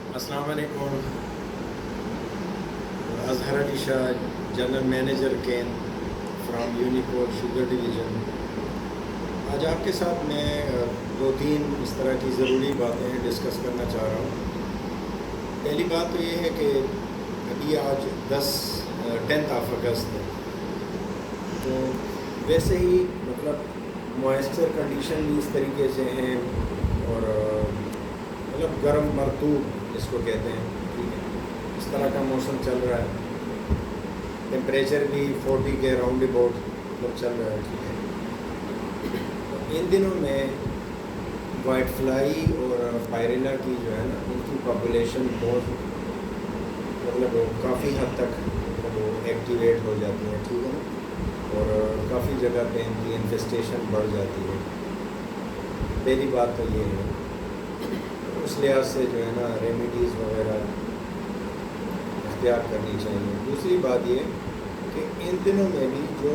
السلام علیکم. Azhar Ali Shah, general manager cane from Unicode sugar division. آج آپ کے ساتھ میں دو تین اس طرح کی ضروری باتیں ڈسکس کرنا چاہ رہا ہوں. پہلی بات تو یہ ہے کہ ابھی آج 10 اگست ہے, تو ویسے ہی مطلب موئسچر کنڈیشن بھی اس طریقے سے ہیں, اور مطلب گرم مرطوب اس کو کہتے ہیں, ٹھیک ہے, اس طرح کا موسم چل رہا ہے. ٹیمپریچر بھی 40 کے راؤنڈ اباؤٹ مطلب چل رہا ہے, ٹھیک ہے. تو ان دنوں میں وائٹ فلائی اور پائریلا کی جو ہے نا, ان کی پاپولیشن بہت مطلب کافی حد تک وہ ایکٹیویٹ ہو جاتی ہے, ٹھیک ہے نا, اور کافی جگہ پہ ان کی انفیسٹیشن بڑھ جاتی ہے. پہلی بات تو یہ ہے, اس لحاظ سے جو ہے نا ریمیڈیز وغیرہ اختیار کرنی چاہیے. دوسری بات یہ کہ ان دنوں میں بھی جو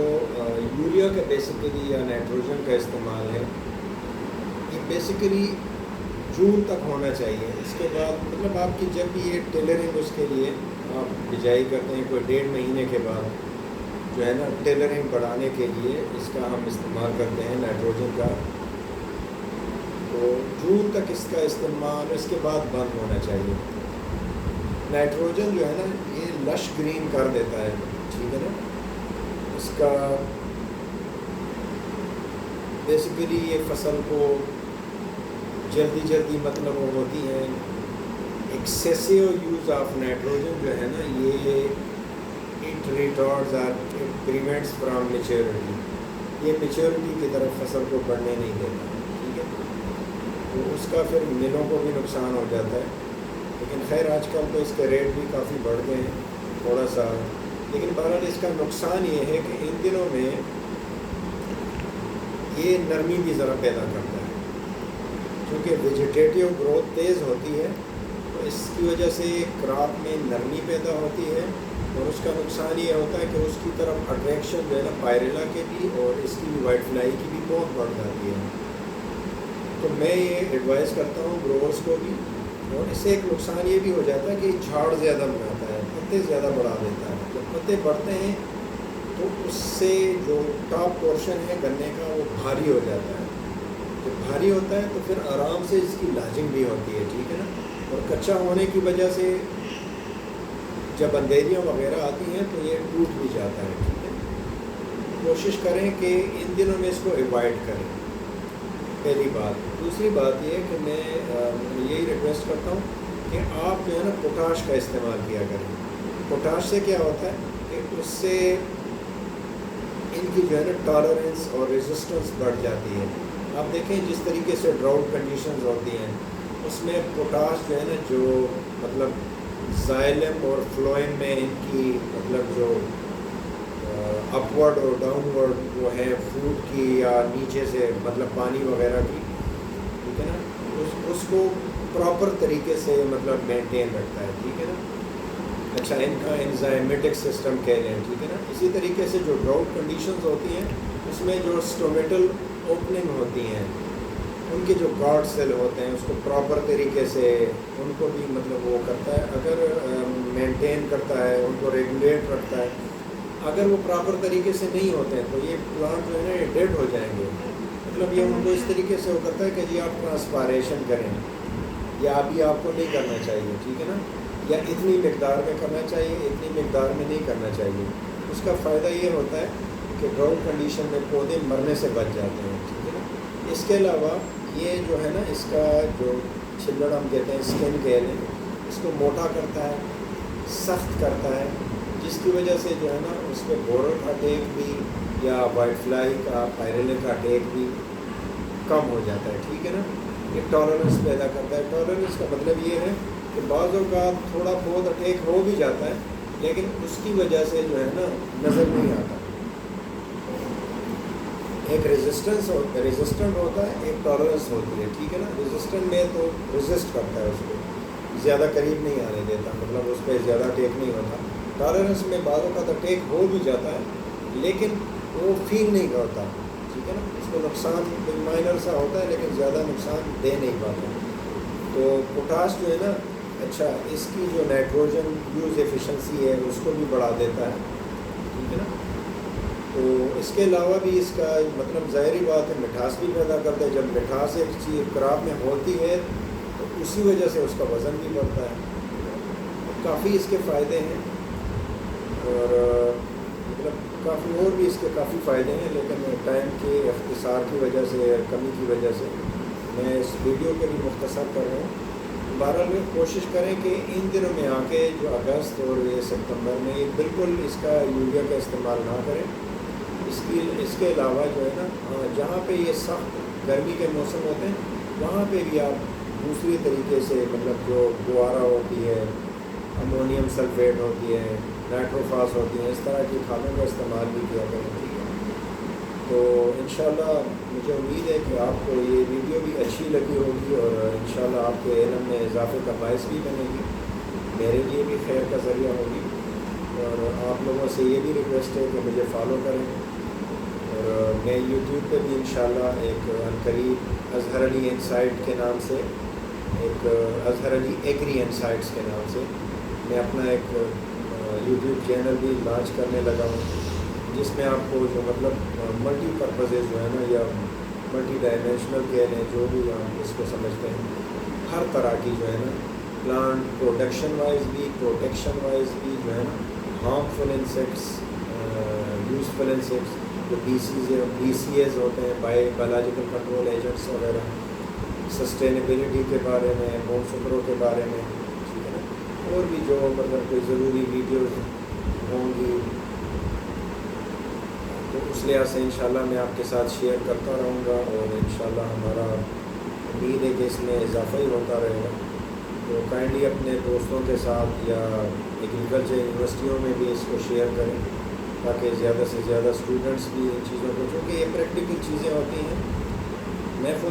یوریا کا بیسیکلی یا نائٹروجن کا استعمال ہے, یہ بیسیکلی جون تک ہونا چاہیے. اس کے بعد مطلب آپ کی جب بھی یہ ٹیلرنگ, اس کے لیے آپ بجائی کرتے ہیں کوئی 1.5 مہینے کے بعد جو ہے نا, ٹیلرنگ بڑھانے کے لیے اس کا ہم استعمال کرتے ہیں نائٹروجن کا. تو جون تک اس کا استعمال, اس کے بعد بند ہونا چاہیے. نائٹروجن جو ہے نا, یہ لش گرین کر دیتا ہے, ٹھیک ہے نا. اس کا بیسیکلی یہ فصل کو جلدی مطلب وہ ہوتی ہیں. ایکسیسیو یوز آف نائٹروجن جو ہے نا, یہ اٹ ریٹارڈز اور اٹ پریونٹس فرام میچیورٹی. یہ میچیورٹی کی طرف فصل کو بڑھنے نہیں دیتا, ٹھیک ہے. تو اس کا پھر ملوں کو بھی نقصان ہو جاتا ہے. لیکن خیر آج کل تو اس کے ریٹ بھی کافی بڑھ گئے ہیں تھوڑا سا. لیکن بہرحال اس کا نقصان یہ ہے کہ ان دنوں میں یہ نرمی بھی ذرا پیدا کرتا ہے, کیونکہ ویجیٹیٹیو گروتھ تیز ہوتی ہے, تو اس کی وجہ سے کراپ میں نرمی پیدا ہوتی ہے. اور اس کا نقصان یہ ہوتا ہے کہ اس کی طرف اٹریکشن جو ہے نا پائریلا کے بھی اور اس کی بھی وائٹ فلائی کی بھی بہت بڑھ جاتی ہے. تو میں یہ ایڈوائز کرتا ہوں گروورس کو بھی. اور اس سے ایک نقصان یہ بھی ہو جاتا ہے کہ جھاڑ زیادہ بناتا ہے, پتے زیادہ بڑھا دیتا ہے. جب پتے بڑھتے ہیں تو اس سے جو ٹاپ پورشن ہے گنے کا وہ بھاری ہو جاتا ہے. جب بھاری ہوتا ہے تو پھر آرام سے اس کی لاجنگ بھی ہوتی ہے, ٹھیک ہے نا. اور کچا ہونے کی وجہ سے جب اندھیریاں وغیرہ آتی ہیں تو یہ ٹوٹ بھی جاتا ہے, ٹھیک ہے. کوشش کریں کہ ان دنوں میں اس کو ایوائڈ کریں, پہلی بات. دوسری بات یہ کہ میں یہی ریکویسٹ کرتا ہوں کہ آپ جو ہے نا پوٹاش کا استعمال کیا کریں. پوٹاش سے کیا ہوتا ہے کہ اس سے ان کی جو ہے نا ٹالرنس اور ریزسٹنس بڑھ جاتی ہے. آپ دیکھیں جس طریقے سے ڈراؤٹ کنڈیشنز ہوتی ہیں, اس میں پوٹاش جو ہے نا, جو مطلب زائلم اور فلوئم میں ان کی مطلب جو اپورڈ اور ڈاؤن ورڈ وہ ہے فروٹ کی یا نیچے سے مطلب پانی وغیرہ کی, ٹھیک ہے نا, اس کو پراپر طریقے سے مطلب مینٹین رکھتا ہے, ٹھیک ہے نا. اچھا, ان کا انزائمیٹک سسٹم کہہ لیں, ٹھیک ہے نا. اسی طریقے سے جو ڈراؤٹ کنڈیشنز ہوتی ہیں اس میں جو اسٹومیٹل اوپننگ ہوتی ہیں, ان کے جو گارڈ سیل ہوتے ہیں اس کو پراپر طریقے سے ان کو بھی مطلب وہ کرتا ہے, اگر مینٹین کرتا ہے, ان کو ریگولیٹ رکھتا ہے. اگر وہ پراپر طریقے سے نہیں ہوتے ہیں تو یہ پلانٹ جو ہے نا یہ ڈیڈ ہو جائیں گے. مطلب یہ ان کو اس طریقے سے وہ کرتا ہے کہ جی آپ ٹرانسپائریشن کریں, یا ابھی آپ کو نہیں کرنا چاہیے, ٹھیک ہے نا, یا اتنی مقدار میں کرنا چاہیے, اتنی مقدار میں نہیں کرنا چاہیے. اس کا فائدہ یہ ہوتا ہے کہ ڈراؤٹ کنڈیشن میں پودے مرنے سے بچ جاتے ہیں, ٹھیک ہے نا. اس کے علاوہ یہ جو ہے نا, اس کا جو چھلڑ ہم کہتے ہیں اسکن کہہ لیں, اس کو موٹا کرتا ہے, سخت کرتا ہے, جس کی وجہ سے جو ہے نا اس پہ بورر کا اٹیک بھی یا وائٹ فلائی کا پائریلے کا اٹیک بھی کم ہو جاتا ہے, ٹھیک ہے نا. ایک ٹالرنس پیدا کرتا ہے. ٹالرنس کا مطلب یہ ہے کہ بعض اوقات تھوڑا بہت اٹیک ہو بھی جاتا ہے, لیکن اس کی وجہ سے جو ہے نا نظر نہیں آتا. ایک ریزسٹنٹ ہوتا ہے, ایک ٹالرنس ہوتی ہے, ٹھیک ہے نا. ریزسٹنٹ میں تو ریزسٹ کرتا ہے, اس کو زیادہ قریب نہیں آنے دیتا, مطلب اس پہ زیادہ اٹیک نہیں ہوتا. ٹالرنس میں بعض اوقات اٹیک ہو بھی جاتا ہے لیکن وہ فیل نہیں کرتا, ٹھیک ہے نا. اس کو نقصان مائنر سا ہوتا ہے لیکن زیادہ نقصان دے نہیں پاتا. تو پوٹاش جو ہے نا اچھا اس کی جو نائٹروجن یوز ایفیشنسی ہے اس کو بھی بڑھا دیتا ہے، ٹھیک ہے نا. تو اس کے علاوہ بھی اس کا مطلب ظاہری بات ہے مٹھاس بھی پیدا کرتا ہے. جب مٹھاس ایک چیز کراپ میں ہوتی ہے تو اسی وجہ سے اس کا وزن بھی بڑھتا ہے. کافی اس کے فائدے ہیں اور مطلب کافی اور بھی اس کے کافی فائدے ہیں، لیکن ٹائم کے اختصار کی وجہ سے، کمی کی وجہ سے میں اس ویڈیو کو بھی مختصر کر رہا ہوں. بہرحال میں کوشش کریں کہ ان دنوں میں آ کے جو اگست اور یہ ستمبر میں بالکل اس کا یوریا کا استعمال نہ کریں. اس کے علاوہ جو ہے نا جہاں پہ یہ سخت گرمی کے موسم ہوتے ہیں وہاں پہ بھی آپ دوسری طریقے سے مطلب جو گوارا ہوتی ہے، امونیم سلفیٹ ہوتی ہے، نائٹروفاس ہوتی ہیں، اس طرح کی کھادوں کا استعمال بھی کیا کریں. ٹھیک ہے. تو انشاءاللہ مجھے امید ہے کہ آپ کو یہ ویڈیو بھی اچھی لگی ہوگی اور انشاءاللہ آپ کے علم میں اضافے کا باعث بھی بنے گی، میرے لیے بھی خیر کا ذریعہ ہوگی. اور آپ لوگوں سے یہ بھی ریکویسٹ ہے کہ مجھے فالو کریں. اور میں یوٹیوب پہ بھی انشاءاللہ ایک عنقریب اظہر علی انسائٹ کے نام سے، ایک اظہر علی ایگری انسائٹس کے نام سے میں اپنا ایک یوٹیوب چینل بھی لانچ کرنے لگا ہوں، جس میں آپ کو جو مطلب ملٹی پرپزز جو ہے نا یا ملٹی ڈائمینشنل کہہ لیں، جو بھی آپ اس کو سمجھتے ہیں، ہر طرح کی جو ہے نا پلانٹ پروڈکشن وائز بھی، پروٹیکشن وائز بھی جو ہے نا ہارمفل انسیکٹس، یوزفل انسیکٹس جو بی سی ایز ہوتے ہیں، بایولوجیکل کنٹرول ایجنٹس وغیرہ، سسٹینیبلٹی کے بارے میں، بون سپرو کے بارے میں، ٹھیک ہے نا، اور بھی جو مطلب کوئی ضروری ویڈیوز ہوں گی تو اس لحاظ سے انشاءاللہ میں آپ کے ساتھ شیئر کرتا رہوں گا. اور انشاءاللہ ہمارا امید ہے کہ اس میں اضافہ ہی ہوتا رہے گا. تو کائنڈلی اپنے دوستوں کے ساتھ یا ایگریکلچر یونیورسٹیوں میں بھی اس کو شیئر کریں تاکہ زیادہ سے زیادہ اسٹوڈنٹس بھی ان چیزوں کو، چونکہ یہ پریکٹیکل چیزیں ہوتی ہیں. میں خود